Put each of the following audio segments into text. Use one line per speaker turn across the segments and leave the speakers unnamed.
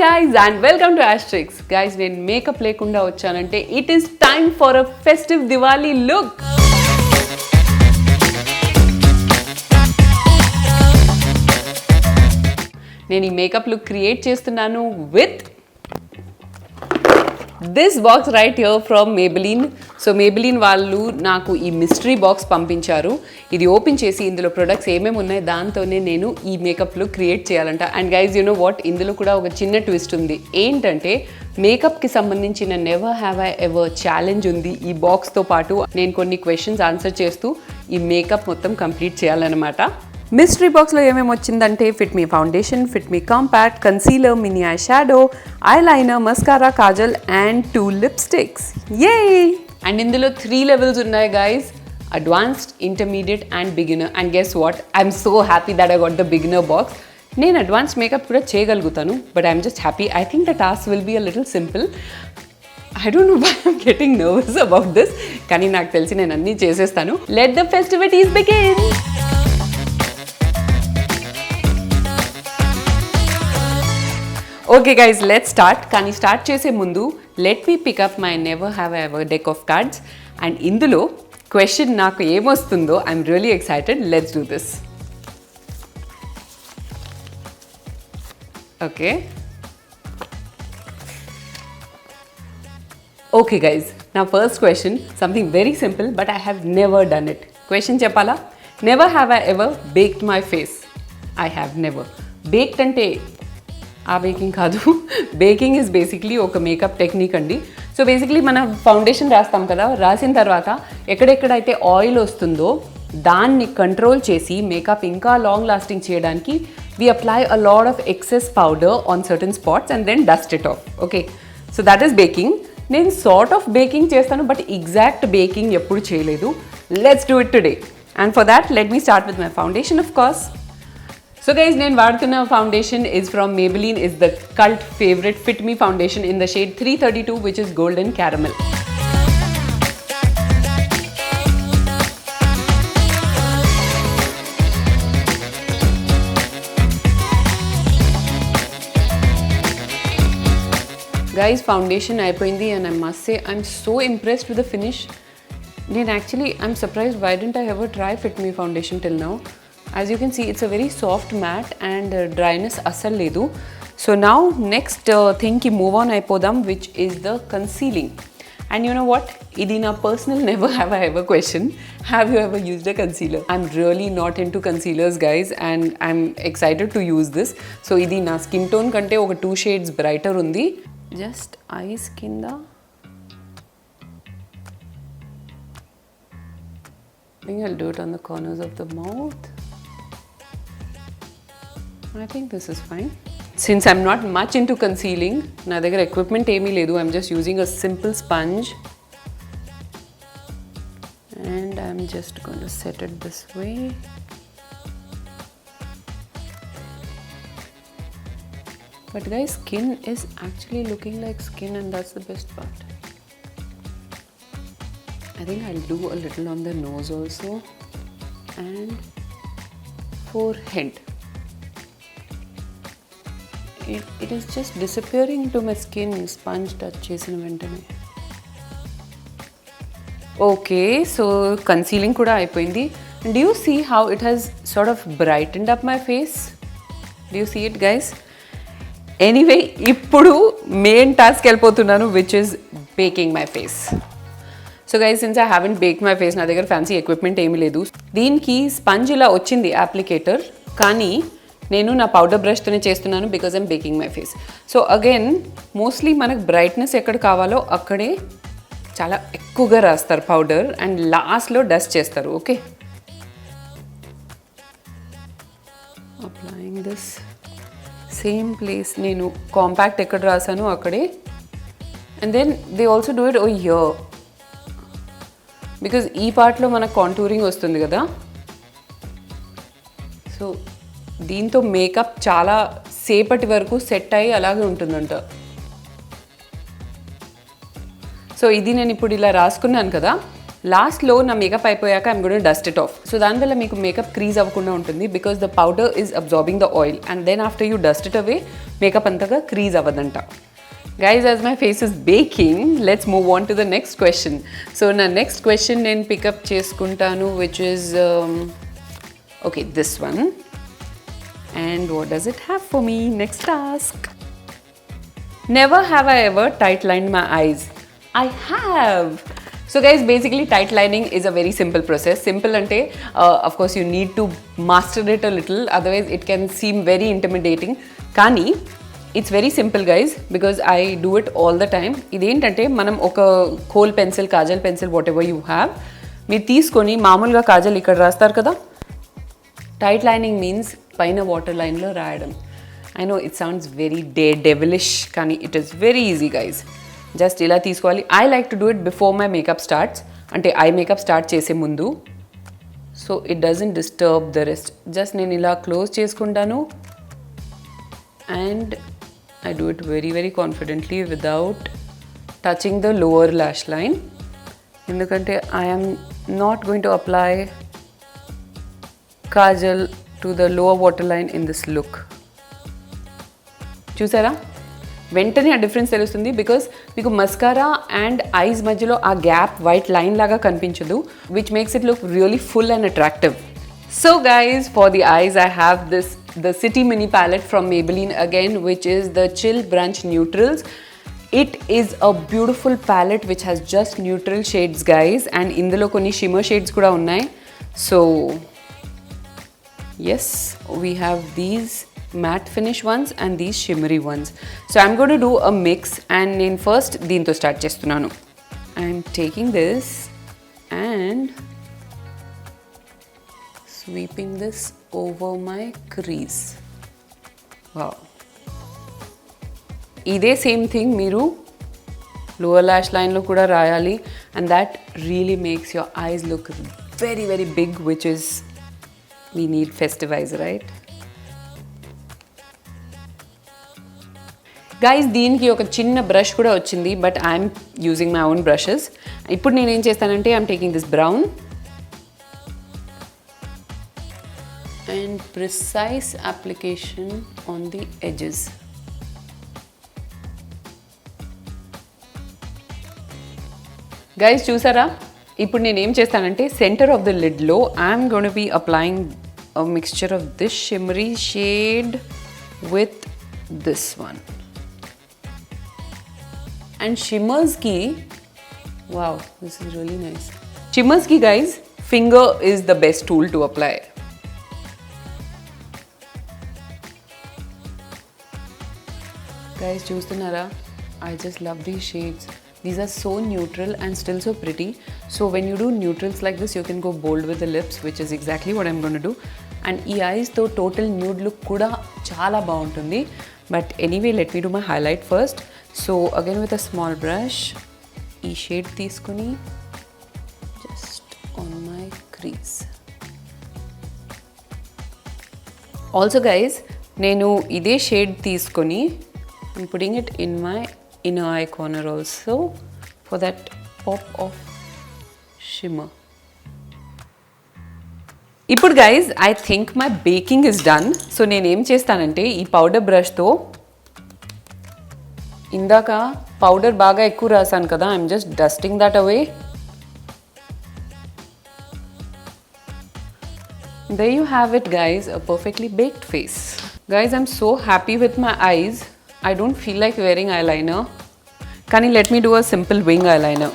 guys and welcome to Ashtrixx. Guys, నేను makeup లేకుండా వచ్చానంటే it is time for a festive Diwali look. నేను ఈ మేకప్ లుక్ క్రియేట్ చేస్తున్నాను with this box right here from Maybelline. So Maybelline వాళ్ళు నాకు ఈ మిస్టరీ బాక్స్ పంపించారు. ఇది ఓపెన్ చేసి ఇందులో ప్రొడక్ట్స్ ఏమేమి ఉన్నాయి దాంతోనే నేను ఈ మేకప్ లుక్ క్రియేట్ చేయాలంట. And guys you know what, ఇందులో కూడా ఒక చిన్న ట్విస్ట్ ఉంది. ఏంటంటే మేకప్కి సంబంధించిన never have I ever challenge ఉంది ఈ బాక్స్తో పాటు. నేను కొన్ని క్వశ్చన్స్ ఆన్సర్ చేస్తూ ఈ మేకప్ మొత్తం కంప్లీట్ చేయాలన్నమాట. మిస్టరీ బాక్స్లో ఏమేమి వచ్చిందంటే fit me foundation, fit me compact, concealer, mini eye shadow, eye liner, mascara, kajal and 2 lipsticks. Yay! And ఇందులో 3 లెవెల్స్ ఉన్నాయి guys, advanced, intermediate and beginner. And guess what, I'm so happy that I got the beginner box. నేను advance makeup కూడా చేయగలుగుతాను, but I'm just happy. I think the task will be a little simple. I don't know why I'm getting nervous about this, కానీ నాకు తెలిసి నేను అన్నీ చేసేస్తాను. Let the festivities begin! Okay guys, let's start. కానీ start చేసే ముందు let me pick up my never have ever deck of cards. And ఇందులో క్వశ్చన్ నాకు ఏమొస్తుందో I'm really excited. Let's do this. Okay okay guys, నా first question something very simple but I have never done it. Question చెప్పాలా? Never have I ever baked my face. I have never. Baked అంటే ఆ baking కాదు, baking is basically ఒక makeup technique అండి. So basically మనం foundation రాస్తాం కదా, రాసిన తర్వాత ఎక్కడెక్కడైతే ఆయిల్ వస్తుందో దాన్ని కంట్రోల్ చేసి మేకప్ ఇంకా లాంగ్ లాస్టింగ్ చేయడానికి we apply a lot of excess powder on certain spots and then dust it off. Okay, so that is baking. నేను సార్ట్ ఆఫ్ బేకింగ్ చేస్తాను బట్ ఎగ్జాక్ట్ బేకింగ్ ఎప్పుడు చేయలేదు. Let's do it today. And for that let me start with my foundation of course. So guys, నేను వాడుతున్న foundation is from Maybelline, is the cult favorite Fit Me foundation in the shade 332, which is golden caramel. Guys, foundation అయిపోయింది and I must say I'm so impressed with the finish. I'm surprised why didn't I ever try Fit Me foundation till now. As you can see, it's a very soft matte and dryness asal ledu. So now next thing ki move on aipodam, which is the concealing. And you know what, idi na personal never have I ever question. Have you ever used a concealer? I'm really not into concealers guys and I'm excited to use this. So idi na skin tone kante oka 2 shades brighter undi. Just eyes kinda I think I'll do it on the corners of the mouth. I think this is fine. Since I'm not much into concealing, na దగ్గర equipment ఏమీ లేదు, I'm just using a simple sponge and I'm just going to set it this way. But guys, skin is actually looking like skin and that's the best part. I think I'll do a little on the nose also and forehead. It is just disappearing to my skin, sponge touch చేసిన వెంటనే. Okay, so concealing కూడా అయిపోయింది. Do you see how it has sort of brightened up my face? Do you see it guys? Anyway, ఇప్పుడు main task వెళ్ళిపోతున్నాను, which is baking my face. So guys, since I haven't bake my face, నా దగ్గర fancy equipment ఏమీ లేదు. దీనికి sponge ఇలా వచ్చింది applicator, కానీ నేను నా పౌడర్ బ్రష్తోనే చేస్తున్నాను because I'm baking my face. So again mostly మనకు బ్రైట్నెస్ ఎక్కడ కావాలో అక్కడే చాలా ఎక్కువగా రాస్తారు పౌడర్ అండ్ లాస్ట్లో డస్ట్ చేస్తారు. Okay, applying this same place, నేను కాంపాక్ట్ ఎక్కడ రాసానో అక్కడే. And then they also do it oh here because ఈ పార్ట్లో మనకు కాంటూరింగ్ వస్తుంది కదా. సో దీంతో మేకప్ చాలా సేపటి వరకు సెట్ అయ్యి అలాగే ఉంటుందంట. సో ఇది నేను ఇప్పుడు ఇలా రాసుకున్నాను కదా, లాస్ట్లో నా మేకప్ అయిపోయాక I'm going to dust it off. So దానివల్ల మీకు మేకప్ క్రీజ్ అవ్వకుండా ఉంటుంది, because the powder is absorbing the oil and then after you dust it away makeup అంతగా క్రీజ్ అవ్వదంట. Guys, as my face is baking, let's move on to the next question. So na next question నేను pickup చేసుకుంటాను, which is okay, this one. And what does it have for me? Next task. Never have I ever tight lined my eyes. I have. So guys, basically tight lining is a very simple process. Simple ante, of course you need to master it a little, otherwise it can seem very intimidating. Kani it's very simple guys, because I do it all the time. ఇదేంటంటే మనం ఒక kohl pencil, kajal pencil, whatever you have, మీరు తీసుకొని మామూలుగా కాజల్ ఇక్కడ రాస్తారు కదా, tight lining means పైన వాటర్ లైన్లో రాయడం. I know it sounds very devilish, కానీ it is very easy guys. Just ఇలా తీసుకోవాలి. I like to do it before my makeup starts, అంటే ఐ మేకప్ స్టార్ట్ చేసే ముందు, so it doesn't disturb the rest. Just నేను ఇలా close చేసుకుంటాను and I do it very very confidently without touching the lower lash line, ఎందుకంటే I am not going to apply kajal to the lower waterline in this look. చూసారా, వెంటనే ఆ difference తెలుస్తుంది, because మీకు mascara and ice మధ్యలో ఆ gap white line లాగా కనిపించదు, which makes it look really full and attractive. So guys, for the eyes I have the City Mini palette from Maybelline again, which is the Chill Brunch Neutrals. It is a beautiful palette which has just neutral shades guys, and indulo konni shimmer shades kuda unnai. So yes, we have these matte finish ones and these shimmery ones. So I'm going to do a mix, and nen first deento start chestunanu. I'm taking this and sweeping this over my crease. Wow. ఇదే same thing మీరు lower lash లైన్లో కూడా రాయాలి, and that really makes your eyes look very very big, which is we need festivise, right guys. దీనికి ఒక చిన్న brush కూడా వచ్చింది, but I'm using my own brushes. ఇప్పుడు నేనేం చేస్తానంటే I'm taking this brown and precise application on the edges. Guys, చూసారా, ఇప్పుడు నేను ఏం చేస్తానంటే సెంటర్ ఆఫ్ ద లిడ్ లో I'm going to be applying a mixture of this shimmery shade with this one. And shimmers ki, wow, this is really nice. Shimmers ki guys, finger is the best tool to apply. Guys, చూస్తున్నారా, I just love these shades. These are so neutral and still so pretty. So when you do neutrals like this, you can go bold with the lips, which is exactly what I'm going to do. And ఈ eyes తో total nude look కూడా చాలా బాగుంటుంది. But anyway, let me do my highlight first. So again with a small brush, ఈ shade తీసుకుని just on my crease. Also guys, నేను ఇదే shade తీసుకొని I'm putting it in my inner eye corner also for that pop of shimmer. ఇప్పుడు guys, I think my baking is done. So నేను ఏం చేస్తానంటే ఈ పౌడర్ బ్రష్తో, ఇందాక పౌడర్ బాగా ఎక్కువ రాసాను కదా, I'm just dusting that away. There you have it guys, a perfectly baked face. Guys, I'm so happy with my eyes. I don't feel like wearing eyeliner. Can you let me do a simple wing eyeliner?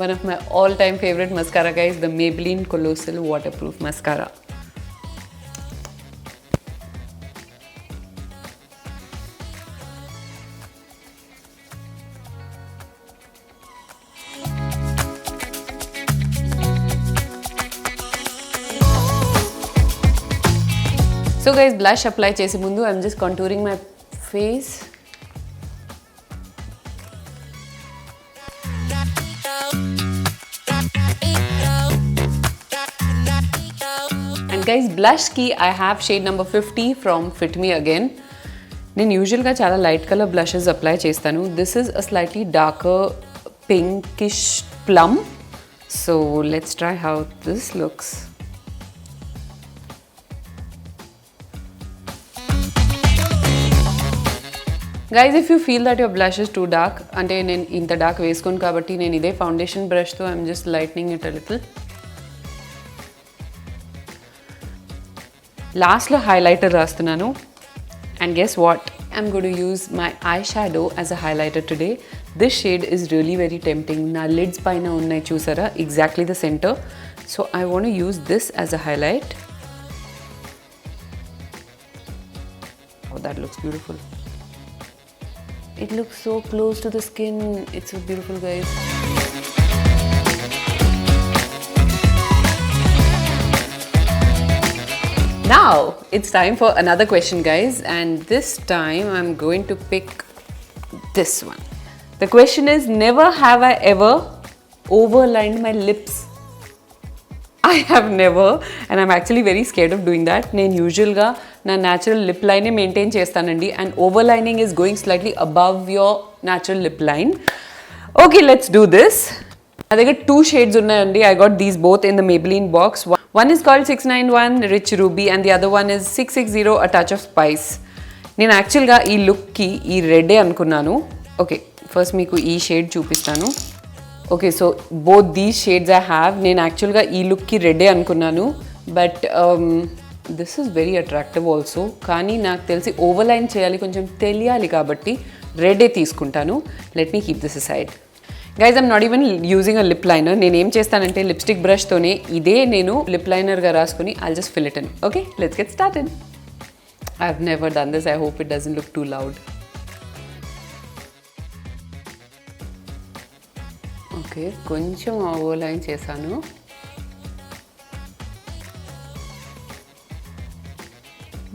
One of my all-time favorite mascara guys, the Maybelline Colossal Waterproof Mascara. So guys blush apply చేసే ముందు I'm just contouring my face. And guys బ్లష్కి I have shade number 50 from fit me again. నేను యూజువల్గా చాలా light colour blushes apply చేస్తాను. This is a slightly darker pinkish plum. So let's try how this looks. Guys if you feel that your blush is too dark, అంటే నేను ఇంత dark వేసుకోను కాబట్టి నేను ఇదే ఫౌండేషన్ బ్రష్తో I'm just lightening it a little. లాస్ట్లో highlighter రాస్తున్నాను. And guess what, I'm going to use my eye shadow as a highlighter today. This shade is really very tempting. నా లిడ్స్ పైన ఉన్నాయి చూసారా, exactly the centre. So I want to use this as a highlight. Oh, that looks beautiful. It looks so close to the skin. It's so beautiful, guys. Now it's time for another question, guys, and this time I'm going to pick this one. The question is, never have I ever overlined my lips. I have never, and I'm actually very scared of doing that. నేను యూజువల్గా నా natural lip లైనే maintain చేస్తానండి, and overlining is going slightly above your natural lip line. Okay, let's do this. నా దగ్గర 2 shades ఉన్నాయండి. I got these both in the Maybelline box. One is called 691 Rich Ruby and the other one is 660 A Touch of Spice. నేను యాక్చువల్గా ఈ లుక్కి ఈ రెడ్డే అనుకున్నాను. Okay, first మీకు ఈ షేడ్ చూపిస్తాను. Okay, so both these shades I have. నేను యాక్చువల్గా ఈ లుక్కి రెడ్డే అనుకున్నాను, but this is very attractive also. కానీ నాకు తెలిసి ఓవర్లైన్ చేయాలి, కొంచెం తెలియాలి కాబట్టి రెడ్డే తీసుకుంటాను. Let me keep this aside. Guys, I'm not even using a lip liner. నేను ఏం చేస్తానంటే లిప్స్టిక్ బ్రష్తోనే ఇదే నేను లిప్ లైనర్గా రాసుకొని I'll just fill it in. Okay, let's get started. I have never done this. I hope it doesn't look too loud. Okay, కొంచెం overline చేశాను.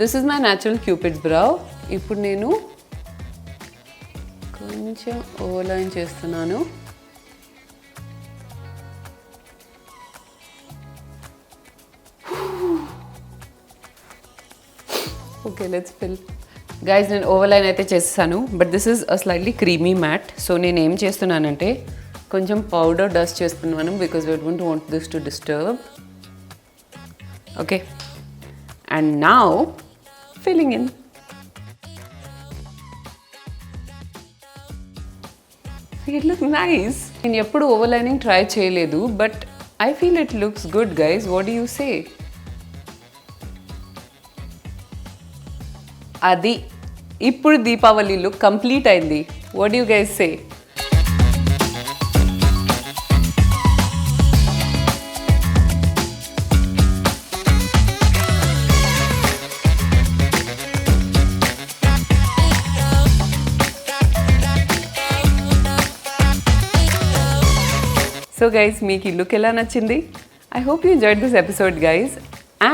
This is my natural cupid's brow. ఇప్పుడు నేను కొంచెం overline చేస్తున్నాను. Okay, let's fill. Guys, నేను overline అయితే చేస్తాను, but this is a slightly creamy matte. So నేను ఏం చేస్తున్నానంటే కొంచెం పౌడర్ డస్ట్ చేస్తున్నాను, because we don't want this to disturb. Okay, and now filling in. It look nice. నేను ఎప్పుడు ఓవర్లైనింగ్ ట్రై చేయలేదు, but I feel it looks good. Guys, what do you say? అది ఇప్పుడు దీపావళి లుక్ కంప్లీట్ అయింది. What do you guys say? So guys, మీకు ఈ look ఎలా నచ్చింది? I hope you enjoyed this episode, guys.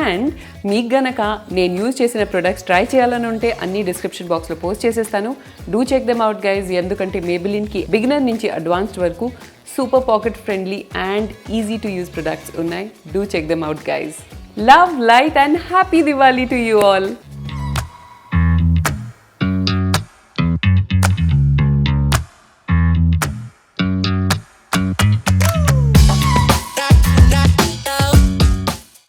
And మీకు గనక నేను యూజ్ చేసిన ప్రొడక్ట్స్ ట్రై చేయాలని ఉంటే అన్ని డిస్క్రిప్షన్ బాక్స్లో పోస్ట్ చేసేస్తాను. Do check them out, guys. ఎందుకంటే Maybellineకి బిగినర్ నుంచి అడ్వాన్స్డ్ వరకు super pocket friendly and easy to use products ఉన్నాయి. Do check them out, guys. Love, light and happy Diwali to you all.